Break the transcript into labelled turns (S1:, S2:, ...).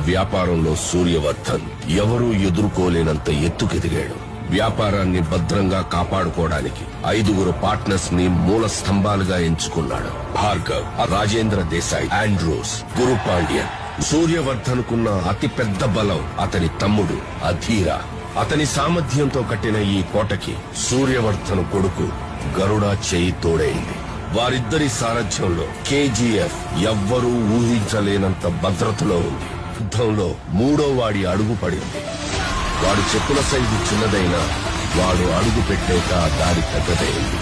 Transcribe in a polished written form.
S1: వ్యాపారంలో సూర్యవర్ధన్ ఎవరూ ఎదుర్కోలేనంత ఎత్తుకెదిగాడు. వ్యాపారాన్ని భద్రంగా కాపాడుకోవడానికి 5 పార్ట్నర్స్ ని మూల స్తంభాలుగా ఎంచుకున్నాడు. భార్గవ్, రాజేంద్ర దేశాయ్, ఆండ్రూస్, గురు పాండ్యన్. సూర్యవర్ధన్ కున్న అతి పెద్ద బలం అతని తమ్ముడు అధీరా. అతని సామర్థ్యంతో కట్టిన ఈ కోటకి సూర్యవర్ధన్ కొడుకు గరుడ చేయి తోడైంది. వారిద్దరి సారథ్యంలో కేజీఎఫ్ ఎవ్వరూ ఊహించలేనంత భద్రతలో ఉంది. యుద్ధంలో 3వ వాడి అడుగు పడింది. వాడు చెప్పుల సైజు చిన్నదైనా వాడు అడుగు పెట్టాక దారి పెద్దదైంది.